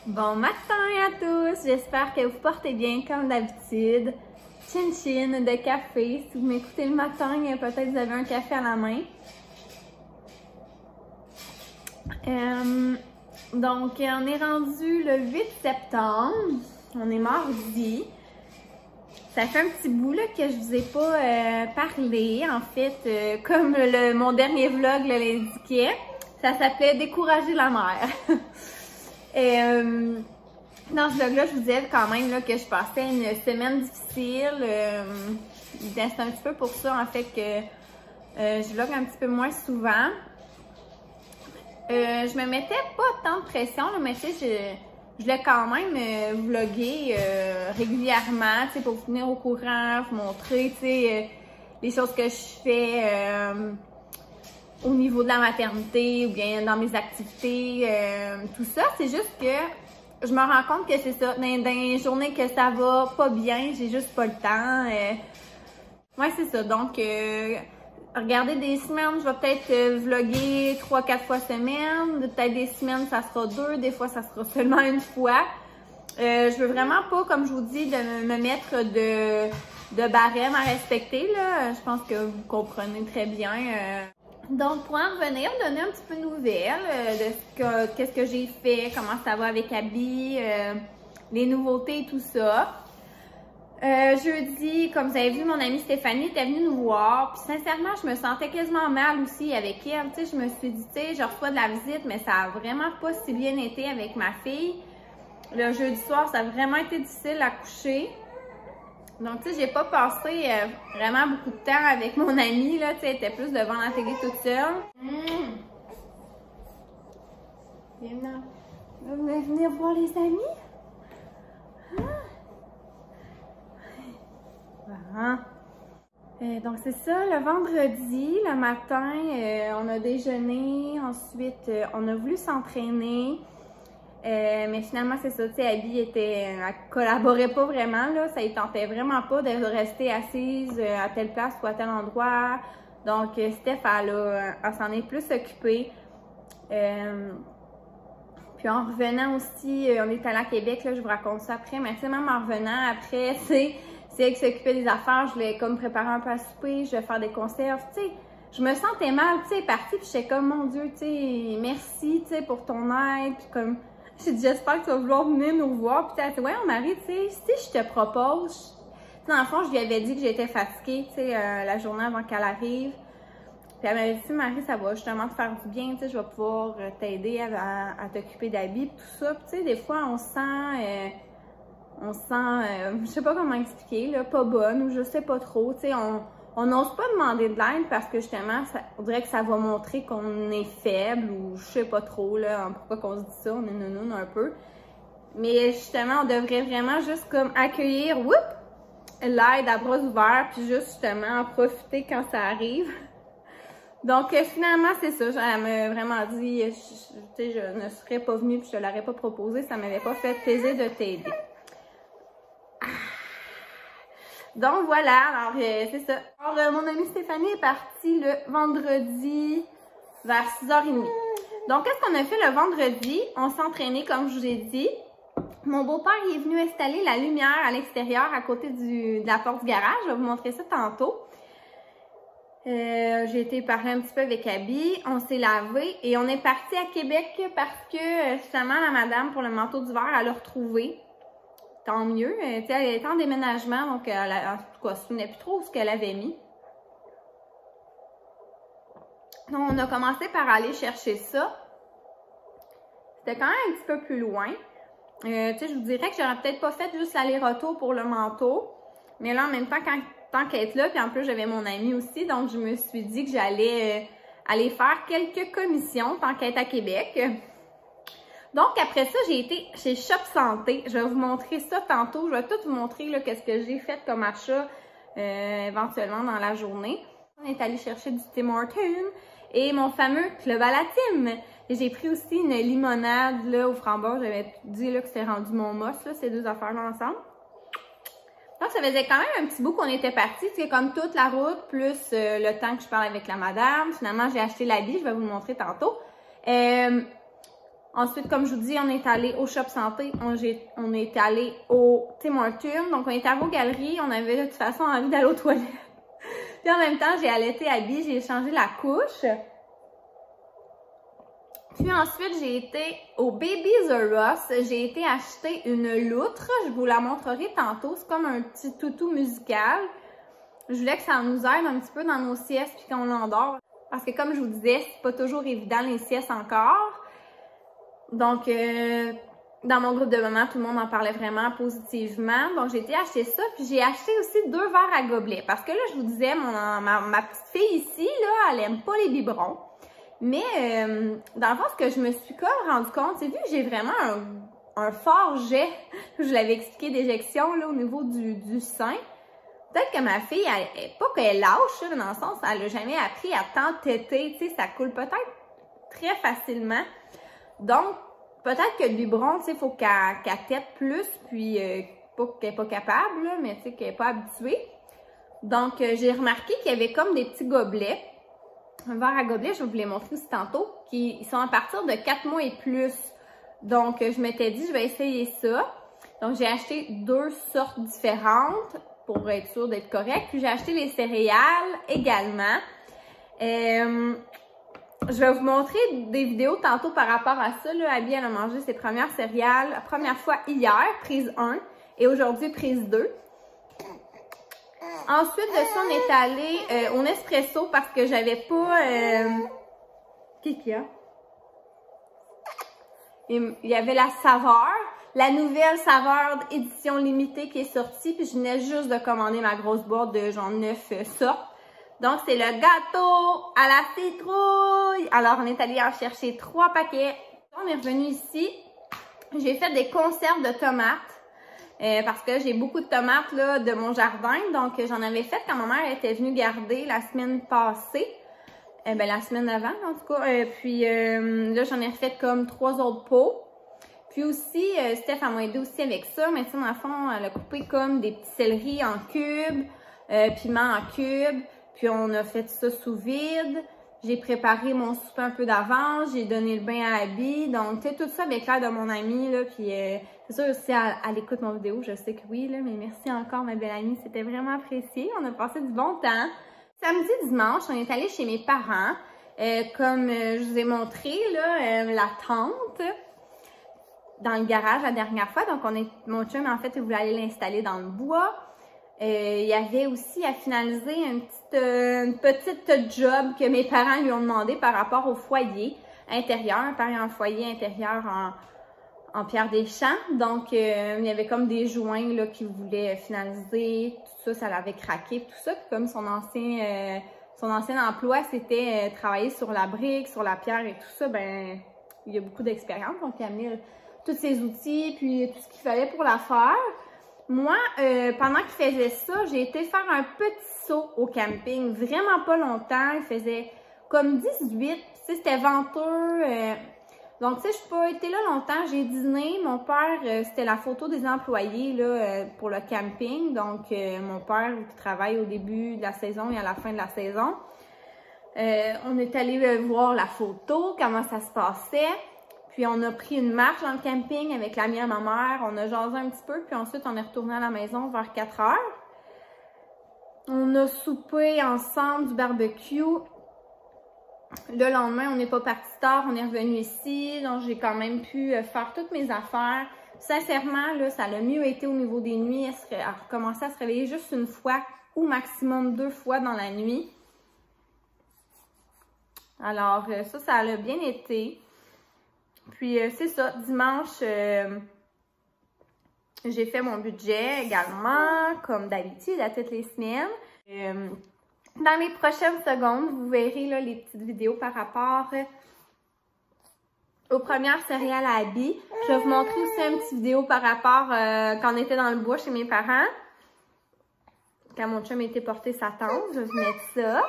Bon matin à tous, j'espère que vous portez bien comme d'habitude. Chin chin de café, si vous m'écoutez le matin, peut-être vous avez un café à la main. Donc on est rendu le 8 septembre, on est mardi. Ça fait un petit bout là, que je vous ai pas parlé, en fait, comme mon dernier vlog l'indiquait, ça s'appelait « Décourager la mère ». Et dans ce vlog-là, je vous disais quand même là, que je passais une semaine difficile. C'est un petit peu pour ça, en fait, que je vlog un petit peu moins souvent. Je me mettais pas tant de pression, là, mais tu sais, je voulais quand même vlogger régulièrement, tu sais, pour vous tenir au courant, vous montrer, tu sais, les choses que je fais au niveau de la maternité ou bien dans mes activités, tout ça. C'est juste que je me rends compte que c'est ça, dans les journées que ça va pas bien, j'ai juste pas le temps. Ouais, c'est ça. Donc, regardez des semaines, je vais peut-être vlogger 3-4 fois semaine. Peut-être des semaines, ça sera 2, des fois, ça sera seulement une fois. Je veux vraiment pas, comme je vous dis, de me mettre de barème à respecter, là. Je pense que vous comprenez très bien. Donc, pour en revenir, donner un petit peu de nouvelles de qu'est-ce que j'ai fait, comment ça va avec Abby, les nouveautés et tout ça. Jeudi, comme vous avez vu, mon amie Stéphanie était venue nous voir. Puis sincèrement, je me sentais quasiment mal aussi avec elle. Tu sais, je me suis dit, tu sais, je reçois de la visite, mais ça a vraiment pas si bien été avec ma fille. Le jeudi soir, ça a vraiment été difficile à coucher. Donc, tu sais, j'ai pas passé vraiment beaucoup de temps avec mon amie, là, tu sais, elle était plus devant la télé toute seule. Venez voir les amis? Donc, c'est ça, le vendredi, le matin, on a déjeuné, ensuite, on a voulu s'entraîner. Mais finalement, c'est ça, tu sais, Abby elle collaborait pas vraiment, là, ça lui tentait vraiment pas de rester assise à telle place ou à tel endroit. Donc, Steph, elle s'en est plus occupée. Puis en revenant aussi, on est allé à Québec, là, je vous raconte ça après, mais tu sais, même en revenant après, tu sais, c'est elle qui s'occupait des affaires, je voulais comme préparer un peu à souper, je vais faire des conserves, tu sais. Je me sentais mal, tu sais, partie, puis j'étais comme, mon Dieu, tu sais, merci, tu sais, pour ton aide, puis comme... J'ai dit, j'espère que tu vas vouloir venir nous voir. Puis elle a dit, ouais, Marie, tu sais, si je te propose, dans le fond, je lui avais dit que j'étais fatiguée, tu sais, la journée avant qu'elle arrive. Puis elle m'avait dit, Marie, ça va justement te faire du bien, tu sais, je vais pouvoir t'aider à t'occuper d'habits, tout ça. Puis tu sais, des fois, on se sent, je sais pas comment expliquer, là, pas bonne ou je sais pas trop, tu sais, on n'ose pas demander de l'aide parce que justement, on dirait que ça va montrer qu'on est faible ou je sais pas trop là, pourquoi qu'on se dit ça, on est nounoun un peu. Mais justement, on devrait vraiment juste comme accueillir, l'aide à bras ouverts, puis juste justement en profiter quand ça arrive. Donc finalement, c'est ça, elle m'a vraiment dit, je ne serais pas venue puis je te l'aurais pas proposé, ça m'avait pas fait plaisir de t'aider. Donc voilà, alors c'est ça. Alors mon amie Stéphanie est partie le vendredi vers 6h30. Donc qu'est-ce qu'on a fait le vendredi? On s'est entraîné comme je vous ai dit. Mon beau-père est venu installer la lumière à l'extérieur à côté de la porte du garage. Je vais vous montrer ça tantôt. J'ai été parler un petit peu avec Abby. On s'est lavé et on est parti à Québec parce que justement la madame pour le manteau d'hiver, elle a retrouvé. Tant mieux. Elle était en déménagement, donc en tout cas, elle ne se souvenait plus trop ce qu'elle avait mis. Donc, on a commencé par aller chercher ça. C'était quand même un petit peu plus loin. Je vous dirais que j'aurais peut-être pas fait juste l'aller-retour pour le manteau. Mais là, en même temps, tant qu'être là, puis en plus, j'avais mon ami aussi, donc je me suis dit que j'allais aller faire quelques commissions tant qu'être à Québec. Donc, après ça, j'ai été chez Shop Santé. Je vais vous montrer ça tantôt. Je vais tout vous montrer qu'est-ce que j'ai fait comme achat éventuellement dans la journée. On est allé chercher du Tim Hortons et mon fameux Club à la Tim. J'ai pris aussi une limonade là, aux framboises. J'avais dit là, que c'était rendu mon moss, là, ces deux affaires-là ensemble. Donc, ça faisait quand même un petit bout qu'on était partis. C'est comme toute la route, plus le temps que je parle avec la madame. Finalement, j'ai acheté l'habit. Je vais vous le montrer tantôt. Ensuite, comme je vous dis, on est allé au Shop Santé, on est allé au Tim Hortons, donc on est arrivé aux galeries, on avait de toute façon envie d'aller aux toilettes. Puis en même temps, j'ai allaité Abby, j'ai changé la couche. Puis ensuite, j'ai été au Babies R Us, j'ai été acheter une loutre, je vous la montrerai tantôt, c'est comme un petit toutou musical. Je voulais que ça nous aide un petit peu dans nos siestes puis quand on endort. Parce que comme je vous disais, c'est pas toujours évident les siestes encore. Donc, dans mon groupe de mamans, tout le monde en parlait vraiment positivement. Donc, j'ai été acheter ça. Puis, j'ai acheté aussi 2 verres à gobelet. Parce que là, je vous disais, ma petite fille ici, là, elle aime pas les biberons. Mais, dans le fond, ce que je me suis comme rendu compte, c'est vu que j'ai vraiment un fort jet, je l'avais expliqué, d'éjection, là, au niveau du sein. Peut-être que ma fille, pas qu'elle lâche, là, dans le sens, elle n'a jamais appris à tant téter, tu sais, ça coule peut-être très facilement. Donc, peut-être que le biberon, tu sais, il faut qu'elle tète plus, puis pas qu'elle n'est pas capable, là, mais tu sais, qu'elle n'est pas habituée. Donc, j'ai remarqué qu'il y avait comme des petits gobelets. Un verre à gobelet, je vais vous les montrer aussi tantôt, qui sont à partir de 4 mois et plus. Donc, je m'étais dit, je vais essayer ça. Donc, j'ai acheté 2 sortes différentes pour être sûre d'être correcte. Puis, j'ai acheté les céréales également. Je vais vous montrer des vidéos tantôt par rapport à ça. Là, Abby, elle a mangé ses premières céréales la première fois hier, prise 1, et aujourd'hui, prise 2. Ensuite de ça, on est allé au Nespresso parce que j'avais pas... Qu'est-ce qu'il y a? Il y avait la saveur, la nouvelle saveur édition limitée qui est sortie, puis je venais juste de commander ma grosse boîte de genre 9 sortes. Donc, c'est le gâteau à la citrouille. Alors, on est allé en chercher 3 paquets. On est revenu ici. J'ai fait des conserves de tomates. Parce que j'ai beaucoup de tomates là, de mon jardin. Donc, j'en avais fait quand ma mère était venue garder la semaine passée. La semaine avant, en tout cas. Puis là, j'en ai refait comme 3 autres pots. Puis aussi, Steph m'a aidé aussi avec ça. Mais tu sais, dans le fond, elle a coupé comme des petits céleris en cubes, piments en cubes. Puis on a fait ça sous vide. J'ai préparé mon souper un peu d'avance. J'ai donné le bain à Abby. Donc, tu sais, tout ça avec l'aide de mon amie, là. Puis c'est sûr, si elle écoute mon vidéo, je sais que oui, là. Mais merci encore, ma belle amie. C'était vraiment apprécié. On a passé du bon temps. Samedi, dimanche, on est allé chez mes parents. Comme je vous ai montré, là, la tente dans le garage la dernière fois. Donc, mon chum, en fait, il voulait aller l'installer dans le bois. Il y avait aussi à finaliser une petite job que mes parents lui ont demandé par rapport au foyer intérieur. Un père a un foyer intérieur en pierre des champs. Donc, il y avait comme des joints là qu'il voulait finaliser. Tout ça, ça l'avait craqué. Tout ça, comme son ancien emploi, c'était travailler sur la brique, sur la pierre et tout ça. Ben, il y a beaucoup d'expérience. Donc, il a amené tous ses outils puis tout ce qu'il fallait pour la faire. Moi, pendant qu'il faisait ça, j'ai été faire un petit saut au camping. Vraiment pas longtemps. Il faisait comme 18. Tu sais, c'était venteux. Donc, tu sais, je n'ai pas été là longtemps. J'ai dîné. Mon père, c'était la photo des employés là, pour le camping. Donc, mon père qui travaille au début de la saison et à la fin de la saison. On est allé voir la photo, comment ça se passait. Puis on a pris une marche dans le camping avec l'amie à ma mère. On a jasé un petit peu. Puis ensuite, on est retourné à la maison vers 4 heures. On a soupé ensemble du barbecue. Le lendemain, on n'est pas parti tard. On est revenu ici. Donc, j'ai quand même pu faire toutes mes affaires. Sincèrement, là, ça a mieux été au niveau des nuits. Elle a recommencé à se réveiller juste une fois ou maximum 2 fois dans la nuit. Alors, ça a bien été. Puis, c'est ça, dimanche, j'ai fait mon budget également, comme d'habitude, à toutes les semaines. Dans les prochaines secondes, vous verrez là, les petites vidéos par rapport aux premières céréales à Abby. Je vais vous montrer aussi une petite vidéo par rapport quand on était dans le bois chez mes parents. Quand mon chum était porté sa tente, je vais vous mettre ça.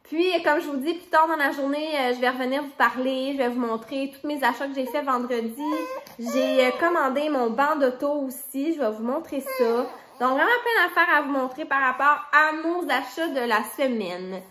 Puis, comme je vous dis, plus tard dans la journée, je vais revenir vous parler, je vais vous montrer tous mes achats que j'ai fait vendredi. J'ai commandé mon banc d'auto aussi, je vais vous montrer ça. Donc, vraiment plein d'affaires à vous montrer par rapport à nos achats de la semaine.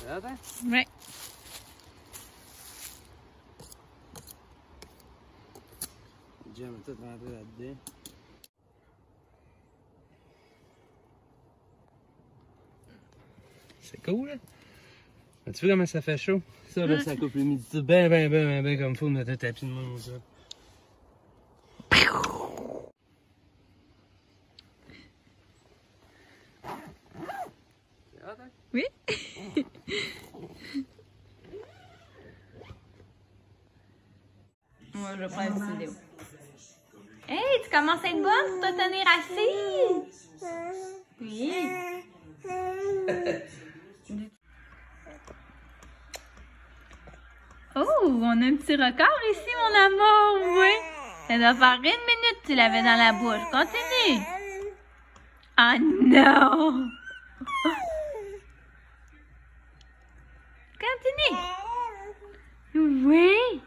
Attends. Ouais. Jam est tout rentré là-dedans. C'est cool, hein? Tu vois comment ça fait chaud? Ça, là, ça coupe l'humidité ben comme faut mettre un tapis de monde, ça. Oui? Moi, je vais faire une petite vidéo. Hey, tu commences à être bonne pour te tenir assise? Oui. Oh, on a un petit record ici, mon amour, oui. Ça doit faire 1 minute que tu l'avais dans la bouche. Continue. Ah non! Continue. Oui.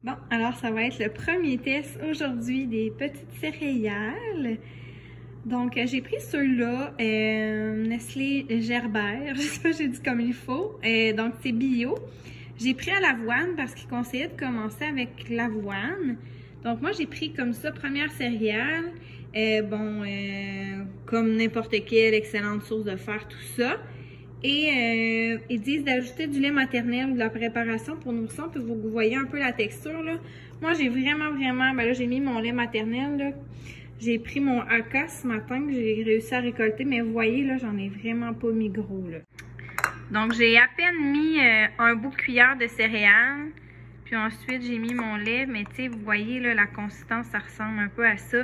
Bon, alors ça va être le premier test aujourd'hui des petites céréales. Donc, j'ai pris ceux-là, Nestlé Gerber, je sais pas si j'ai dit comme il faut. Donc, c'est bio. J'ai pris à l'avoine parce qu'il conseillait de commencer avec l'avoine. Donc, moi, j'ai pris comme ça, première céréale. Comme n'importe quelle excellente source de fer, tout ça. Et ils disent d'ajouter du lait maternel ou de la préparation pour nourrissons. Puis vous voyez un peu la texture, là. Moi, j'ai vraiment, ben là, j'ai mis mon lait maternel, là. J'ai pris mon Aka ce matin que j'ai réussi à récolter, mais vous voyez, là, j'en ai vraiment pas mis gros, là. Donc, j'ai à peine mis un bout de cuillère de céréales. Puis ensuite, j'ai mis mon lait, mais tu sais, vous voyez, là, la consistance, ça ressemble un peu à ça.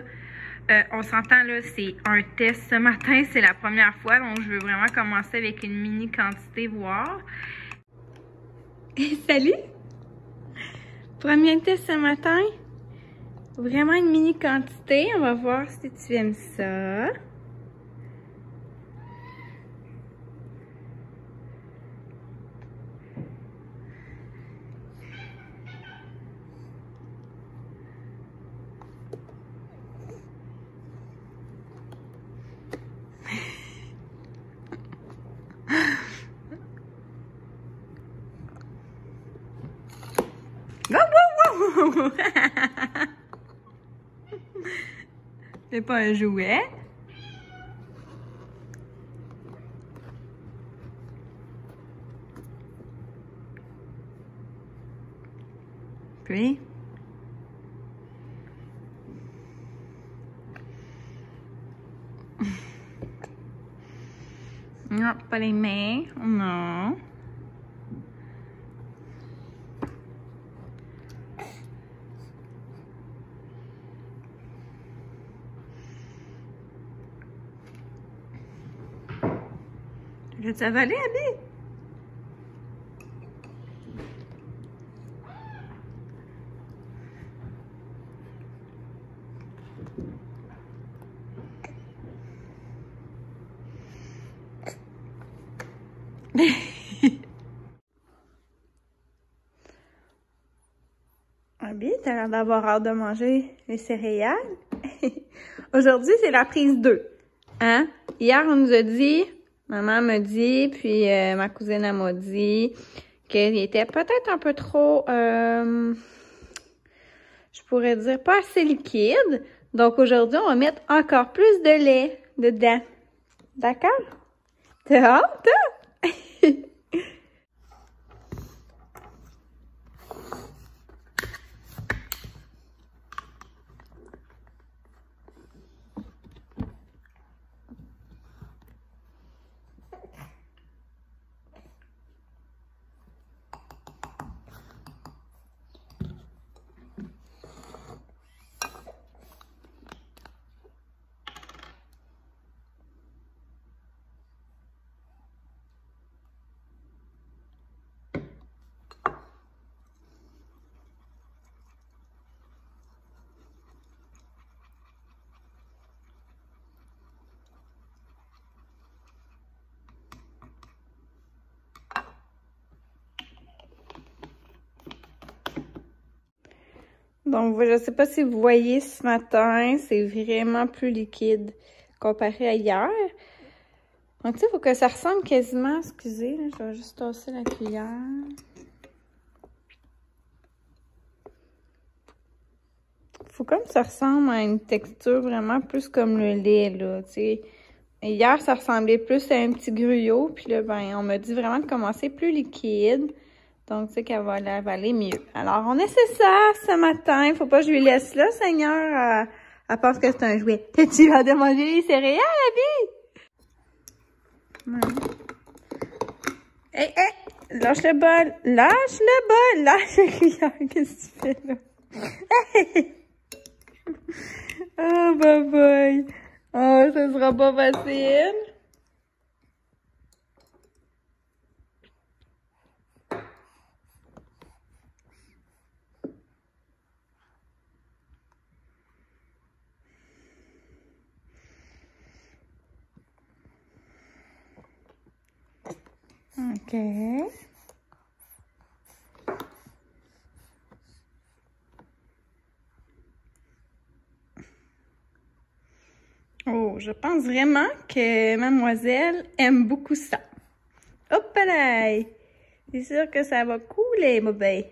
On s'entend, là, c'est un test ce matin, c'est la première fois, donc je veux vraiment commencer avec une mini quantité, voir. Salut! Premier test ce matin. Vraiment une mini quantité. On va voir si tu aimes ça. C'est pas un jouet. Puis. Non, pas les mains. Non. Veux-tu avaler, Abby? Abby, t'as l'air d'avoir hâte de manger les céréales. Aujourd'hui, c'est la prise 2. Hein? Hier, on nous a dit... Maman m'a dit, puis ma cousine elle m'a dit qu'il était peut-être un peu trop, je pourrais dire, pas assez liquide. Donc aujourd'hui, on va mettre encore plus de lait dedans. D'accord? T'as hâte, hein? Donc, je ne sais pas si vous voyez ce matin, c'est vraiment plus liquide comparé à hier. Donc, tu sais, il faut que ça ressemble quasiment... Excusez, là, je vais juste tasser la cuillère. Faut comme ça ressemble à une texture vraiment plus comme le lait, là, tu sais. Hier, ça ressemblait plus à un petit gruyot. Puis là, ben, on m'a dit vraiment de commencer plus liquide. Donc, tu sais qu'elle va l'avaler mieux. Alors, on essaie ça ce matin. Il faut pas que je lui laisse là, Seigneur. Elle pense que c'est un jouet. Tu vas de manger les céréales, Abby? Hé, hé! Lâche le bol! Lâche le bol! Lâche la cuillère! Qu'est-ce que tu fais, là? Hey! Oh, bye bye! Oh, ça sera pas facile! OK. Oh, je pense vraiment que mademoiselle aime beaucoup ça. Hop là! C'est sûr que ça va couler, mon bébé.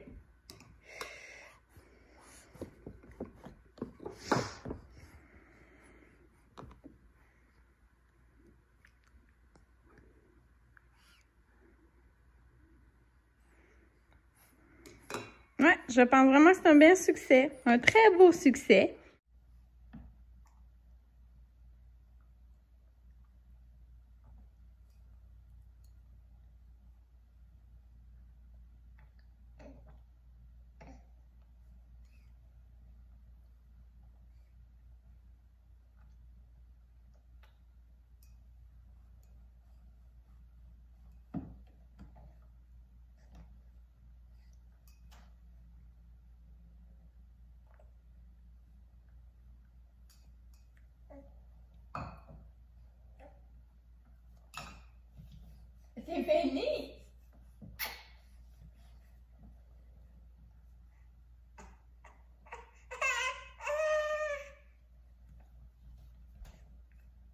Ouais, je pense vraiment que c'est un bel succès. Un très beau succès. C'est fini!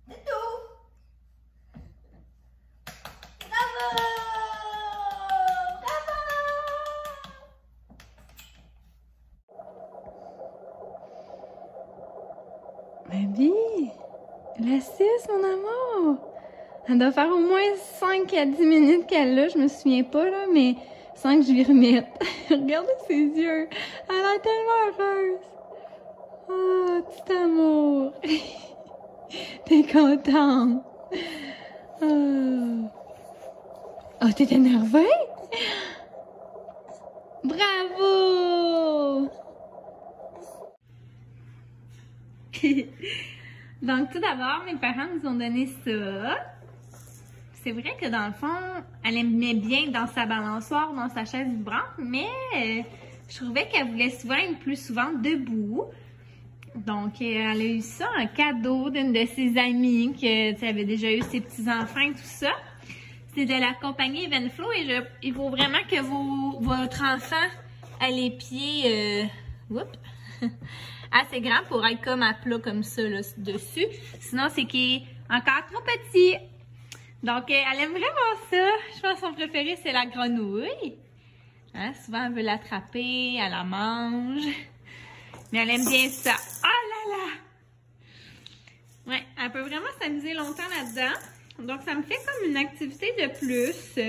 C'est tout! Bravo! Bravo! Baby! La 6, mon amour! Elle doit faire au moins 5 à 10 minutes qu'elle l'a, je me souviens pas, là, mais sans que je lui remette. Regardez ses yeux. Elle a l'air tellement heureuse. Oh, petit amour. T'es contente. Oh, oh t'es énervée? Bravo! Donc, tout d'abord, mes parents nous ont donné ça. C'est vrai que dans le fond, elle aimait bien dans sa balançoire, dans sa chaise vibrante, mais je trouvais qu'elle voulait souvent être plus souvent debout. Donc, elle a eu ça, un cadeau d'une de ses amies qui avait déjà eu ses petits-enfants et tout ça. C'est de la compagnie Evenflo et il faut vraiment que votre enfant ait les pieds assez grands pour être comme à plat comme ça là, dessus. Sinon, c'est qu'il est encore trop petit. Donc, elle aime vraiment ça. Je pense que son préféré, c'est la grenouille. Hein? Souvent, elle veut l'attraper, elle la mange. Mais elle aime bien ça. Oh là là! Ouais, elle peut vraiment s'amuser longtemps là-dedans. Donc, ça me fait comme une activité de plus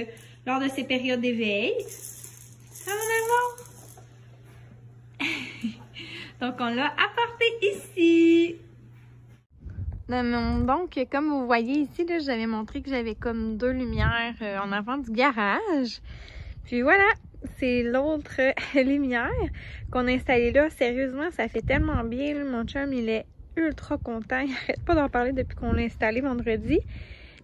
lors de ces périodes d'éveil. Ah, mon amour! Donc, on l'a apporté ici. Donc, comme vous voyez ici, là, j'avais montré que j'avais comme 2 lumières en avant du garage. Puis voilà, c'est l'autre lumière qu'on a installée là. Sérieusement, ça fait tellement bien. Là. Mon chum, il est ultra content. Il n'arrête pas d'en parler depuis qu'on l'a installé vendredi.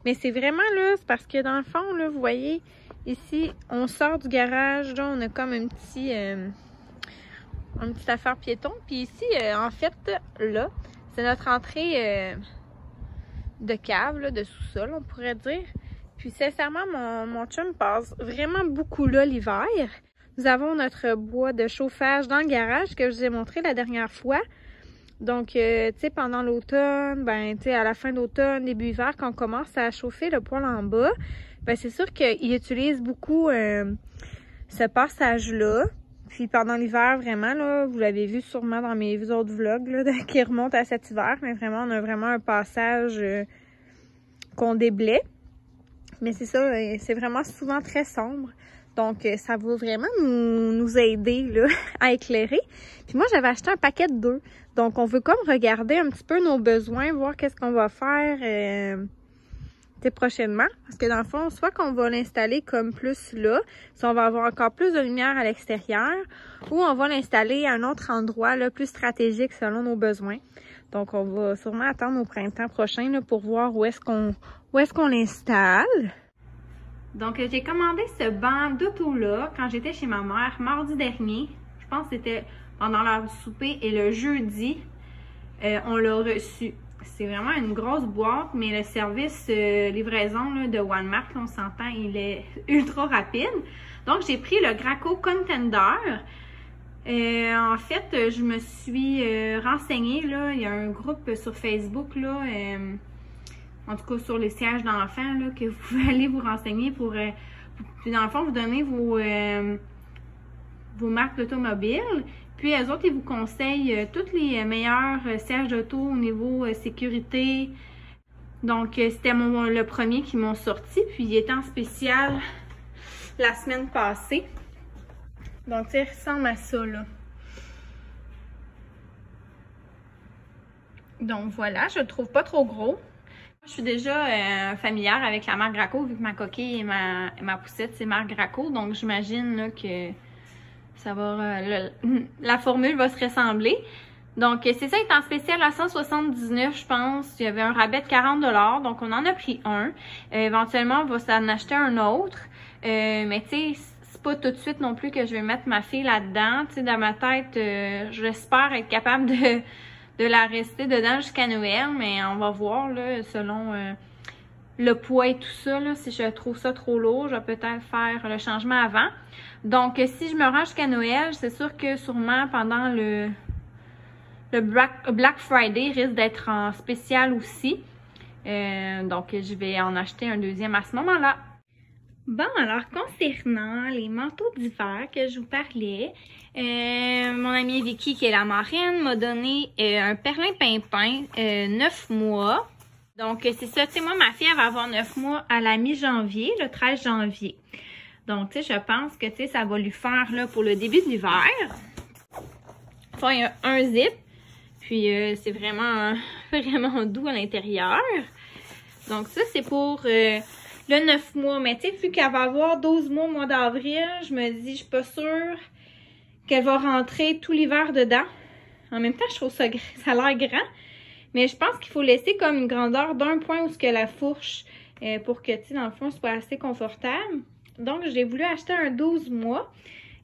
Mais c'est vraiment là, c'est parce que dans le fond, là, vous voyez, ici, on sort du garage. Là, on a comme une petite affaire piéton. Puis ici, en fait, là, c'est notre entrée de cave, là, de sous-sol, on pourrait dire. Puis sincèrement, mon chum passe vraiment beaucoup là l'hiver. Nous avons notre bois de chauffage dans le garage que je vous ai montré la dernière fois. Donc, tu sais, pendant l'automne, ben, tu sais, à la fin d'automne, début hiver, quand on commence à chauffer le poêle en bas, ben, c'est sûr qu'il utilise beaucoup ce passage-là. Puis pendant l'hiver, vraiment, là, vous l'avez vu sûrement dans mes autres vlogs, là, qui remontent à cet hiver, mais vraiment, on a vraiment un passage qu'on déblaye. Mais c'est ça, c'est vraiment souvent très sombre. Donc, ça va vraiment nous aider là, à éclairer. Puis moi, j'avais acheté un paquet de 2. Donc, on veut comme regarder un petit peu nos besoins, voir qu'est-ce qu'on va faire prochainement. Parce que dans le fond, soit qu'on va l'installer comme plus là, si on va avoir encore plus de lumière à l'extérieur, ou on va l'installer à un autre endroit là, plus stratégique selon nos besoins. Donc, on va sûrement attendre au printemps prochain là, pour voir où est-ce qu'on l'installe. Donc, j'ai commandé ce banc d'auto-là quand j'étais chez ma mère mardi dernier. Je pense que c'était pendant l'heure du souper et le jeudi, on l'a reçu. C'est vraiment une grosse boîte, mais le service livraison là, de Walmart, là, on s'entend, il est ultra rapide. Donc, j'ai pris le Graco Contender. En fait, je me suis renseignée, là, il y a un groupe sur Facebook, là, en tout cas sur les sièges d'enfants, là, que vous pouvez aller vous renseigner pour puis dans le fond, vous donner vos marques d'automobile. Puis eux autres, ils vous conseillent tous les meilleurs sièges d'auto au niveau sécurité. Donc, c'était le premier qui m'ont sorti, puis il était en spécial la semaine passée. Donc, tu sais, il ressemble à ça, là. Donc, voilà, je le trouve pas trop gros. Je suis déjà familière avec la marque Graco, vu que ma coquille et ma poussette, c'est marque Graco. Donc, j'imagine là, que ça va, la formule va se ressembler. Donc, c'est ça, il est en spécial à 179, je pense. Il y avait un rabais de 40$, donc on en a pris un. Éventuellement, on va s'en acheter un autre. Mais tu sais, c'est pas tout de suite non plus que je vais mettre ma fille là-dedans. Tu sais, dans ma tête, j'espère être capable de la rester dedans jusqu'à Noël, mais on va voir, là, selon le poids et tout ça, là, si je trouve ça trop lourd, je vais peut-être faire le changement avant. Donc, si je me rends jusqu'à Noël, c'est sûr que sûrement pendant le Black Friday, il risque d'être en spécial aussi. Donc, je vais en acheter un deuxième à ce moment-là. Bon, alors, concernant les manteaux d'hiver que je vous parlais, mon amie Vicky, qui est la marraine, m'a donné un perlimpinpin 9 mois. Donc, c'est ça, tu sais, moi, ma fille, elle va avoir 9 mois à la mi-janvier, le 13 janvier. Donc, tu sais, je pense que, tu sais, ça va lui faire, là, pour le début de l'hiver. Enfin, il y a un zip, puis c'est vraiment, vraiment doux à l'intérieur. Donc, ça, c'est pour le 9 mois. Mais, tu sais, vu qu'elle va avoir 12 mois au mois d'avril, je me dis, je suis pas sûre qu'elle va rentrer tout l'hiver dedans. En même temps, je trouve ça a l'air grand. Mais je pense qu'il faut laisser comme une grandeur d'un point où ce que la fourche pour que, tu sais, dans le fond, soit assez confortable. Donc, j'ai voulu acheter un 12 mois.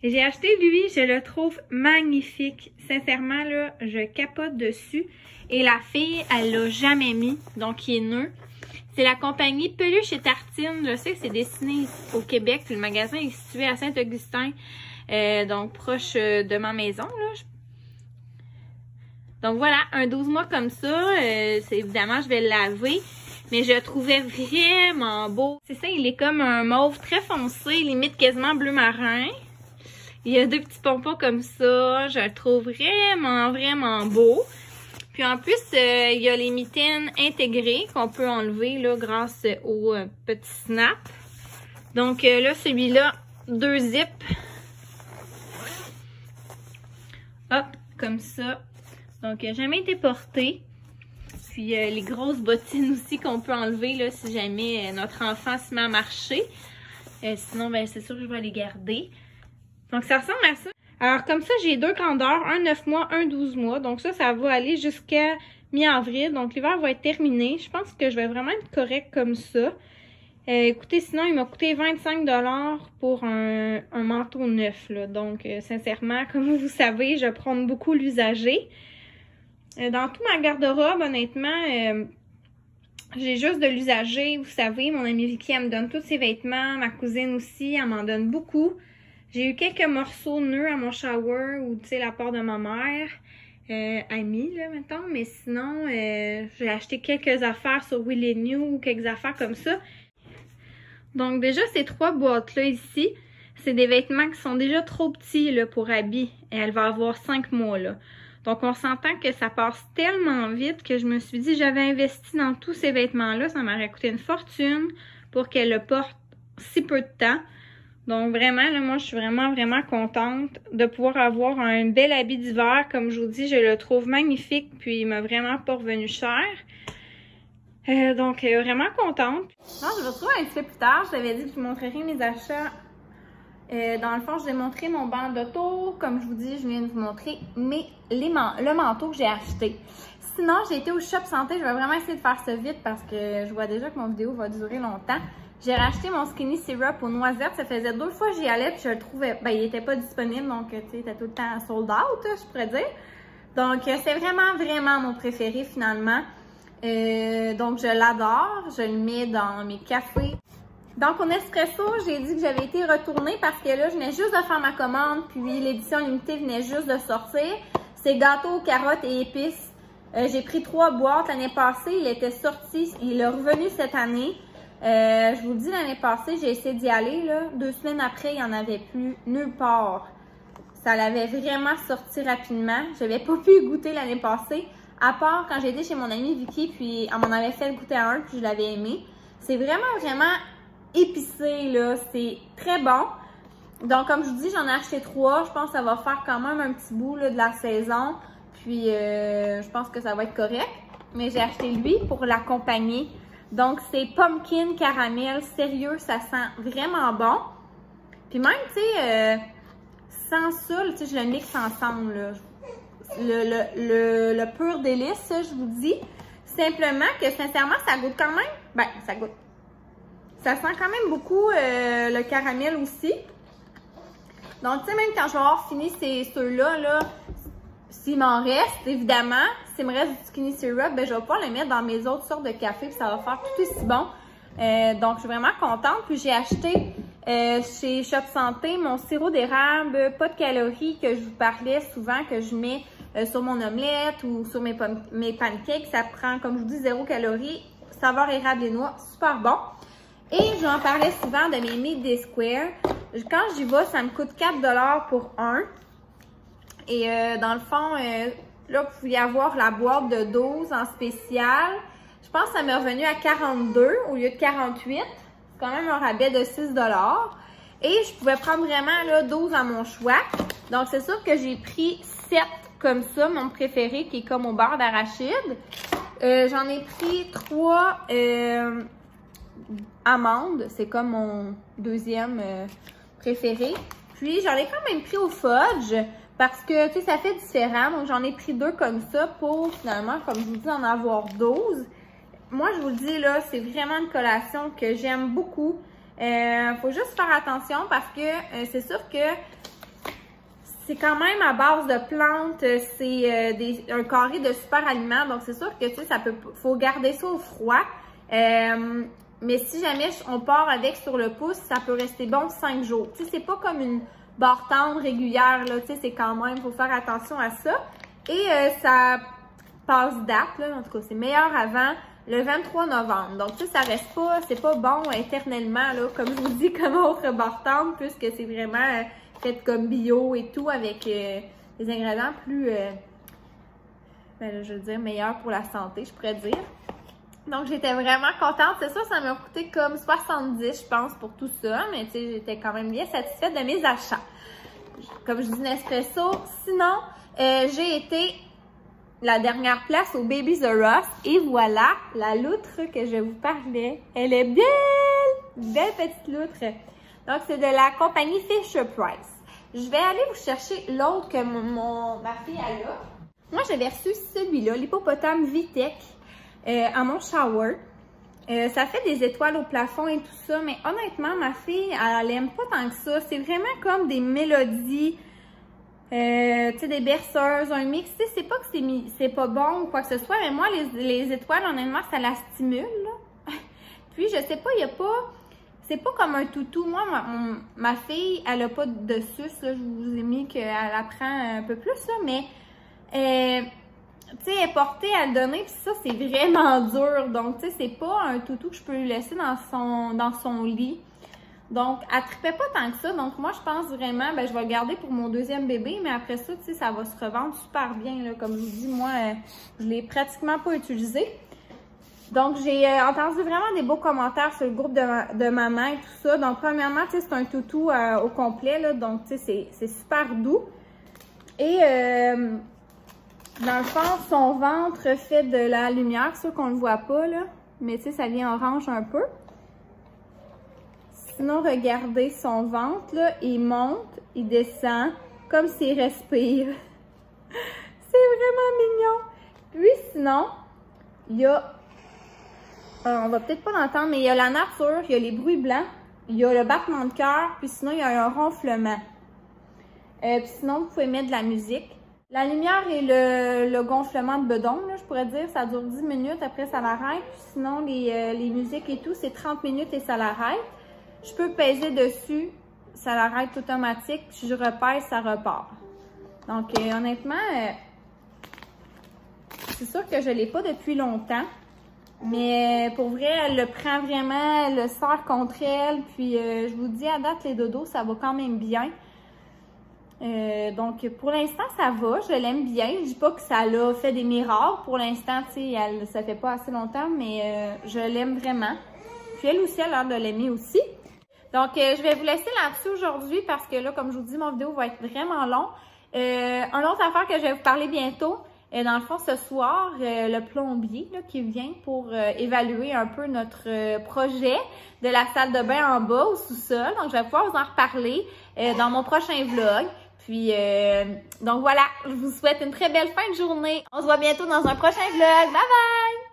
Et j'ai acheté lui, je le trouve magnifique. Sincèrement, là, je capote dessus. Et la fille, elle l'a jamais mis. Donc, il est neuf. C'est la compagnie Peluche et Tartine. Je sais que c'est destiné au Québec. Puis le magasin est situé à Saint-Augustin. Donc, proche de ma maison, là. Donc voilà, un 12 mois comme ça, évidemment, je vais le laver, mais je le trouvais vraiment beau. C'est ça, il est comme un mauve très foncé, limite quasiment bleu marin. Il y a deux petits pompons comme ça, je le trouve vraiment, vraiment beau. Puis en plus, il y a les mitaines intégrées qu'on peut enlever là grâce au petit snap. Donc là, celui-là, 2 zips. Hop, comme ça. Donc, il n'a jamais été porté. Puis, les grosses bottines aussi qu'on peut enlever là, si jamais notre enfant se met à marcher. Sinon, ben, c'est sûr que je vais les garder. Donc, ça ressemble à ça. Alors, comme ça, j'ai 2 grandeurs. Un 9 mois, un 12 mois. Donc, ça va aller jusqu'à mi-avril. Donc, l'hiver va être terminé. Je pense que je vais vraiment être correct comme ça. Écoutez, sinon, il m'a coûté 25$ pour un manteau neuf. Là. Donc, sincèrement, comme vous savez, je prône beaucoup l'usager. Dans tout ma garde-robe, honnêtement, j'ai juste de l'usager. Vous savez, mon amie Vicky, elle me donne tous ses vêtements. Ma cousine aussi, elle m'en donne beaucoup. J'ai eu quelques morceaux de nœuds à mon shower ou, tu sais, la part de ma mère. amis, là, mettons. Mais sinon, j'ai acheté quelques affaires sur Will & New ou quelques affaires comme ça. Donc déjà, ces 3 boîtes-là ici, c'est des vêtements qui sont déjà trop petits là, pour Abby. Et elle va avoir 5 mois, là. Donc, on s'entend que ça passe tellement vite que je me suis dit, j'avais investi dans tous ces vêtements-là, ça m'aurait coûté une fortune pour qu'elle le porte si peu de temps. Donc, vraiment, là, moi, je suis vraiment contente de pouvoir avoir un bel habit d'hiver. Comme je vous dis, je le trouve magnifique, puis il m'a vraiment pas revenu cher. Donc, vraiment contente. Non, je vous retrouve un petit peu plus tard. Je t'avais dit que je vous montrerais mes achats. Dans le fond, je vais montrer mon banc d'auto. Comme je vous dis, je viens de vous montrer le manteau que j'ai acheté. Sinon, j'ai été au Shop Santé. Je vais vraiment essayer de faire ça vite parce que je vois déjà que mon vidéo va durer longtemps. J'ai racheté mon Skinny Syrup aux noisettes. Ça faisait 2 fois que j'y allais puis je le trouvais... Ben, il était pas disponible, donc, tu sais, il était tout le temps sold out, je pourrais dire. Donc, c'est vraiment mon préféré, finalement. Donc, je l'adore. Je le mets dans mes cafés. Donc, au Nespresso, j'ai dit que j'avais été retournée parce que là, je venais juste de faire ma commande, puis l'édition limitée venait juste de sortir. C'est gâteau, carottes et épices. J'ai pris 3 boîtes l'année passée. Il était sorti, il est revenu cette année. Je vous le dis, l'année passée, j'ai essayé d'y aller. Là. 2 semaines après, il n'y en avait plus nulle part. Ça l'avait vraiment sorti rapidement. Je n'avais pas pu goûter l'année passée, à part quand j'ai été chez mon amie Vicky, puis elle m'en avait fait goûter un, puis je l'avais aimé. C'est vraiment épicé, là. C'est très bon. Donc, comme je vous dis, j'en ai acheté 3. Je pense que ça va faire quand même un petit bout là, de la saison. Puis, je pense que ça va être correct. Mais j'ai acheté lui pour l'accompagner. Donc, c'est pumpkin caramel. Sérieux, ça sent vraiment bon. Puis même, tu sais, sans ça, tu sais, je le mixe ensemble, là. Le pur délice, ça, je vous dis. Simplement que, sincèrement, ça goûte quand même... Ben, ça goûte. Ça sent quand même beaucoup le caramel aussi. Donc, tu sais, même quand je vais avoir fini ceux-là, là, s'il m'en reste, évidemment, s'il me reste du Skinny Syrup, ben, je vais pouvoir le mettre dans mes autres sortes de café, puis ça va faire tout aussi bon. Donc, je suis vraiment contente. Puis, j'ai acheté chez Shop Santé mon sirop d'érable, pas de calories, que je vous parlais souvent, que je mets sur mon omelette ou sur mes pancakes. Ça prend, comme je vous dis, 0 calories, saveur érable et noix, super bon. Et j'en parlais souvent de mes Meet Day Square. Quand j'y vais, ça me coûte 4 $ pour un. Et dans le fond, là, vous pouvez avoir la boîte de 12 en spécial. Je pense que ça m'est revenu à 42 au lieu de 48. C'est quand même un rabais de 6 $. Et je pouvais prendre vraiment là, 12 à mon choix. Donc, c'est sûr que j'ai pris 7 comme ça, mon préféré, qui est comme au beurre d'arachide. J'en ai pris 3... amandes, c'est comme mon deuxième préféré. Puis j'en ai quand même pris au fudge parce que tu sais ça fait différent. Donc j'en ai pris 2 comme ça pour finalement, comme je vous dis, en avoir 12. Moi je vous le dis là, c'est vraiment une collation que j'aime beaucoup. Faut juste faire attention parce que c'est sûr que c'est quand même à base de plantes, c'est un carré de super aliments. Donc c'est sûr que tu sais, faut garder ça au froid. Mais si jamais on part avec sur le pouce, ça peut rester bon 5 jours. Tu sais, c'est pas comme une barre tendre régulière, là. Tu sais, c'est quand même, faut faire attention à ça. Et ça passe date, là. En tout cas, c'est meilleur avant le 23 novembre. Donc, tu sais, ça reste pas, c'est pas bon éternellement, là. Comme je vous dis, comme autre barre tendre, puisque c'est vraiment fait comme bio et tout, avec des ingrédients plus, ben, je veux dire, meilleurs pour la santé, je pourrais dire. Donc, j'étais vraiment contente. C'est sûr, ça m'a coûté comme 70, je pense, pour tout ça. Mais, tu sais, j'étais quand même bien satisfaite de mes achats. Comme je dis, Nespresso. Sinon, j'ai été la dernière place au Babies R Us. Et voilà, la loutre que je vous parlais. Elle est belle! Belle petite loutre. Donc, c'est de la compagnie Fisher-Price. Je vais aller vous chercher l'autre que ma fille a là. Moi, j'avais reçu celui-là, l'hippopotame Vitech. À mon shower. Ça fait des étoiles au plafond et tout ça, mais honnêtement, ma fille, elle aime pas tant que ça. C'est vraiment comme des mélodies, tu sais, des berceuses, un mix. Tu sais, c'est pas que c'est pas bon ou quoi que ce soit, mais moi, les étoiles, honnêtement, ça la stimule, là. Puis, je sais pas, il y a pas... C'est pas comme un toutou. Moi, ma fille, elle a pas de suce, là. Je vous ai mis qu'elle apprend un peu plus, là, mais... tu sais, elle est portée à le donner, puis ça, c'est vraiment dur. Donc, tu sais, c'est pas un toutou que je peux lui laisser dans son lit. Donc, elle trippait pas tant que ça. Donc, moi, je pense vraiment, ben, je vais le garder pour mon deuxième bébé, mais après ça, tu sais, ça va se revendre super bien, là. Comme je vous dis, moi, je l'ai pratiquement pas utilisé. Donc, j'ai entendu vraiment des beaux commentaires sur le groupe de maman et tout ça. Donc, premièrement, tu sais, c'est un toutou au complet, là. Donc, tu sais, c'est super doux. Et, dans le fond, son ventre fait de la lumière. C'est sûr qu'on le voit pas, là. Mais, tu sais, ça vient orange un peu. Sinon, regardez son ventre, là, il monte, il descend, comme s'il respire. C'est vraiment mignon. Puis sinon, il y a, on va peut-être pas l'entendre, mais il y a la nature, il y a les bruits blancs, il y a le battement de cœur, puis sinon, il y a un ronflement. Puis sinon, vous pouvez mettre de la musique. La lumière et le gonflement de bedon, là, je pourrais dire, ça dure 10 minutes, après ça l'arrête. Puis sinon, les musiques et tout, c'est 30 minutes et ça l'arrête. Je peux peser dessus, ça l'arrête automatique, puis je repèse, ça repart. Donc, honnêtement, c'est sûr que je ne l'ai pas depuis longtemps, mais pour vrai, elle le prend vraiment, elle le serre contre elle, puis je vous dis, à date, les dodos, ça va quand même bien. Donc, pour l'instant, ça va, je l'aime bien. Je dis pas que ça l'a fait des miracles. Pour l'instant, tu sais, ça fait pas assez longtemps, mais je l'aime vraiment. Puis elle aussi, elle a l'air de l'aimer aussi. Donc, je vais vous laisser là-dessus aujourd'hui parce que là, comme je vous dis, mon vidéo va être vraiment long. Une autre affaire que je vais vous parler bientôt, dans le fond, ce soir, le plombier là, qui vient pour évaluer un peu notre projet de la salle de bain en bas au sous-sol. Donc, je vais pouvoir vous en reparler dans mon prochain vlog. Puis, donc voilà, je vous souhaite une très belle fin de journée. On se voit bientôt dans un prochain vlog. Bye bye!